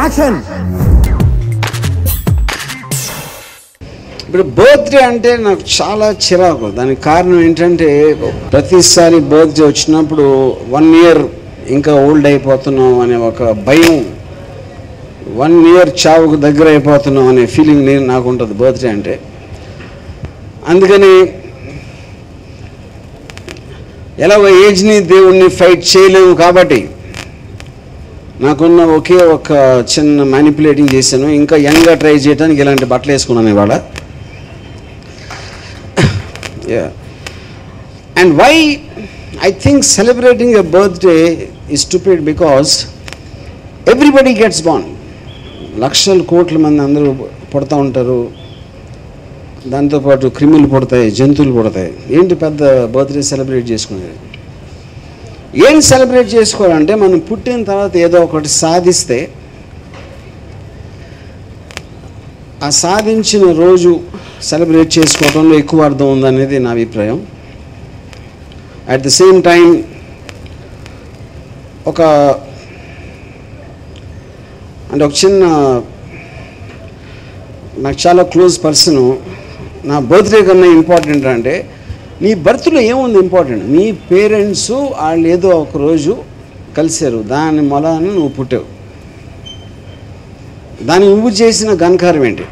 Action. ఇప్పుడు birthday అంటే నాకు చాలా చిరాకు. దానికి కారణం ఏంటంటే ప్రతిసారి బర్త్డే వచ్చినప్పుడు 1 year ఇంకా ఓల్డ్ అయిపోతున్నాం అనే ఒక భయం, 1 year చావుకు దగ్గర అయిపోతున్నాం అనే ఫీలింగ్ నాకు ఉంటుంది బర్త్డే అంటే. అందుకని ఎలాగో ఏజ్ని దేవుణ్ణి ఫైట్ చేయలేము కాబట్టి నాకున్న ఒకే ఒక చిన్న మ్యానిపులేటింగ్ చేశాను. ఇంకా యంగ్గా ట్రై చేయడానికి ఇలాంటి బట్టలు వేసుకున్నాను ఇవాళ. And why I think celebrating a birthday is stupid, because everybody gets born. లక్షల కోట్ల మంది అందరూ పుడతా ఉంటారు. దాంతోపాటు క్రిములు పుడతాయి, జంతువులు పుడతాయి. ఏంటి పెద్ద బర్త్డే సెలబ్రేట్ చేసుకునేది? ఏం సెలబ్రేట్ చేసుకోవాలంటే మనం పుట్టిన తర్వాత ఏదో ఒకటి సాధిస్తే ఆ సాధించిన రోజు సెలబ్రేట్ చేసుకోవడంలో ఎక్కువ అర్థం ఉందనేది నా అభిప్రాయం. అట్ ది సేమ్ టైం ఒక చిన్న నాకు చాలా క్లోజ్ పర్సను నా బర్త్డే కన్నా ఇంపార్టెంట్ అంటే, నీ బర్త్లో ఏముంది ఇంపార్టెంట్? నీ పేరెంట్స్ వాళ్ళు ఏదో ఒకరోజు కలిశారు, దాని మొలాన నువ్వు పుట్టావు. దాన్ని నువ్వు చేసిన ఘనకార్యం ఏంటి?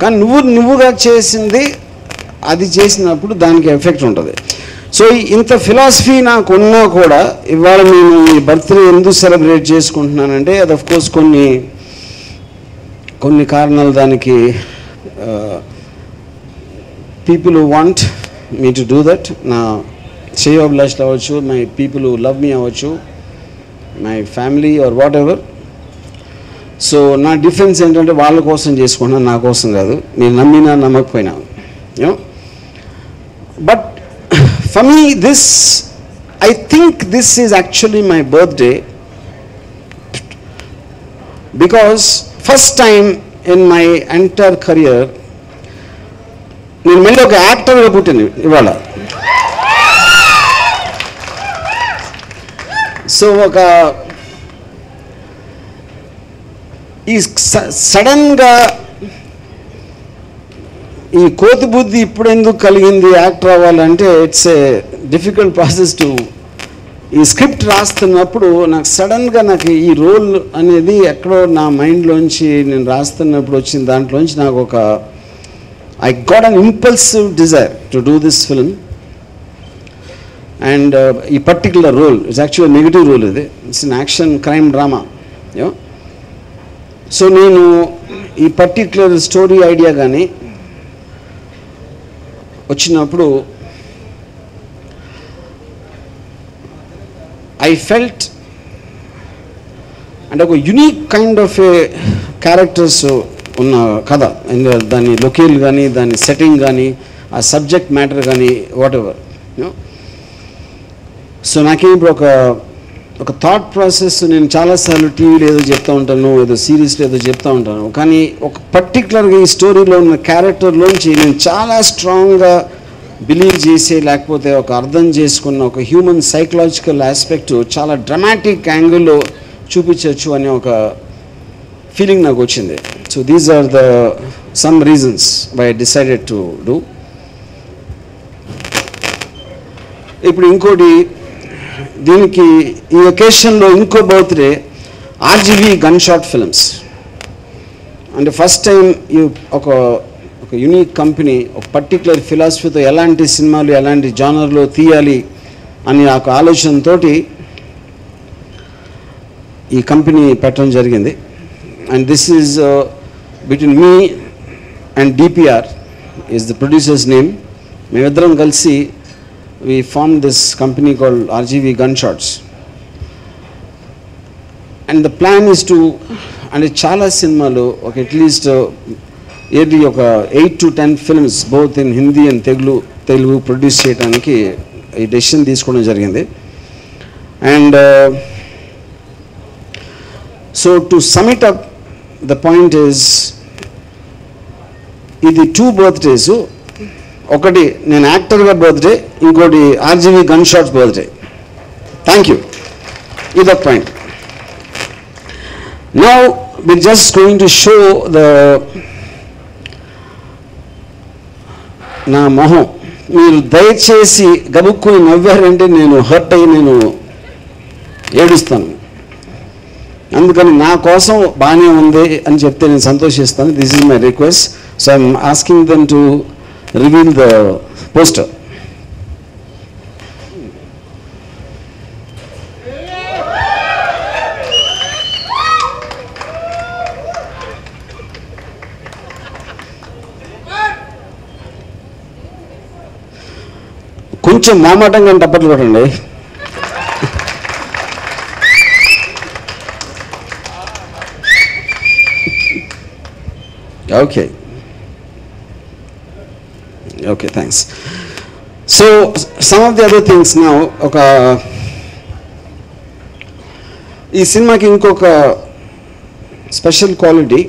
కానీ నువ్వుగా చేసింది అది చేసినప్పుడు దానికి ఎఫెక్ట్ ఉంటుంది. సో ఇంత ఫిలాసఫీ నాకు ఉన్నా కూడా ఇవాళ నేను ఈ బర్త్డే ఎందుకు సెలబ్రేట్ చేసుకుంటున్నానంటే, అది ఆఫ్ కోర్స్ కొన్ని కారణాలు దానికి. People who want me to do that, నా శ్రేయోభిలాషులు అవ్వచ్చు, my people who love me అవ్వచ్చు, my family or whatever. So నా డిఫరెన్స్ ఏంటంటే వాళ్ళ కోసం చేసుకుంటున్నాను, నా కోసం కాదు. మీరు నమ్మినా నమ్మకపోయినా. But for me I think this is actually my birthday, because first time in my entire career నేను మళ్ళీ ఒక యాక్టర్గా పుట్టింది ఇవాళ. సో ఈ సడన్గా ఈ కోతి బుద్ధి ఇప్పుడు ఎందుకు కలిగింది యాక్టర్ అవ్వాలంటే, it's a difficult process to. ఈ స్క్రిప్ట్ రాస్తున్నప్పుడు నాకు సడన్గా నాకు ఈ రోల్ అనేది ఎక్కడో నా మైండ్లోంచి నేను రాస్తున్నప్పుడు వచ్చిన దాంట్లోంచి నాకు I got an impulsive desire to do this film, and a particular role, it's actually a negative role, it's an action crime drama. So నేను ఈ పర్టిక్యులర్ స్టోరీ ఐడియా కానీ వచ్చినప్పుడు I felt అంటే ఒక unique kind of A characters ఉన్న కథ, దాని locale కానీ, దాని సెట్టింగ్ కానీ, ఆ సబ్జెక్ట్ మ్యాటర్ కానీ, వాట్ ఎవర్. సో నాకేం ఇప్పుడు ఒక థాట్ ప్రాసెస్, నేను చాలాసార్లు టీవీలో ఏదో చెప్తూ ఉంటాను, ఏదో సిరీస్లో ఏదో చెప్తూ ఉంటాను, కానీ ఒక పర్టికులర్గా ఈ స్టోరీలో ఉన్న క్యారెక్టర్లోంచి నేను చాలా స్ట్రాంగ్గా బిలీవ్ చేసే, లేకపోతే ఒక అర్థం చేసుకున్న ఒక హ్యూమన్ సైకలాజికల్ ఆస్పెక్ట్ చాలా డ్రమాటిక్ యాంగిల్లో చూపించవచ్చు అనే ఒక ఫీలింగ్ నాకు వచ్చింది. So these are some reasons why I decided to do. ఇప్పుడు ఇంకోటి, దీనికి ఈ ఒకేషన్లో ఇంకో birthday RGV gun shot films. అంటే ఫస్ట్ టైం ఒక యూనిక్ కంపెనీ ఒక పర్టికులర్ ఫిలాసఫీతో ఎలాంటి సినిమాలు ఎలాంటి జానర్లో తీయాలి అని ఒక ఆలోచనతో ఈ కంపెనీ పెట్టడం జరిగింది. And this is between me and DPR is the producers name. మేమిద్దరం కలిసి we formed this company called RGV Gunshots, and the plan is to, and chala cinemalu okay, at least yearly oka 8 to 10 films both in Hindi and Telugu produce cheyadaniki ee decision teeskodam jarigindi. And so to sum it up, the point is idi 2 birthdays, ఒకటి నేను యాక్టర్గా birthday, ఇంకోటి RGV gun shots birthday. Thank you. ఇదొక point. Now we're just going to show నా మొహం. మీరు దయచేసి గబుక్కుని నవ్వారంటే నేను హర్ట్ అయ్యి నేను ఏడుస్తాను. అందుకని నా కోసం బాగానే ఉంది అని చెప్తే నేను సంతోషిస్తాను. This is my request. So I'm asking them to reveal the poster. కొంచెం మామాటంగా టప్పట్లు కొట్టండి. Okay, thanks. So some of the other things now, ఈ సినిమాకి ఇంకొక స్పెషల్ క్వాలిటీ,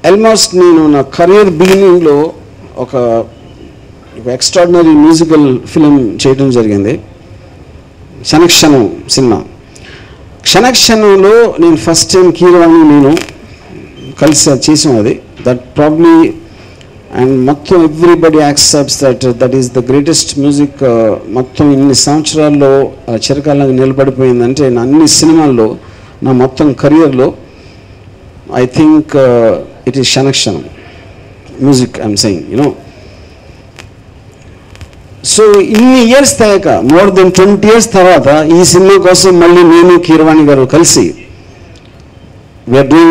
ఆల్మోస్ట్ నేను నా కెరీర్ బిగినింగ్లో ఒక ఎక్స్ట్రాడినరీ మ్యూజికల్ ఫిలిం చేయడం జరిగింది, క్షణక్షణం సినిమా. క్షణక్షణంలో నేను ఫస్ట్ టైం కీరవాణి నేను కలిసి చేసాం. అది దట్ ప్రాబ్లీ అండ్ మొత్తం everybody accepts that is the greatest music. మొత్తం ఇన్ని సంవత్సరాల్లో చిరకాలంగా నిలబడిపోయిందంటే నా అన్ని సినిమాల్లో, నా మొత్తం కెరియర్లో I think it is Kshanakshana music I'm saying, you know. So ఇన్ని ఇయర్స్ తయాక, మోర్ దెన్ 20 years తర్వాత ఈ సినిమా కోసం మళ్ళీ నేను కీరవాణి గారు కలిసి we are doing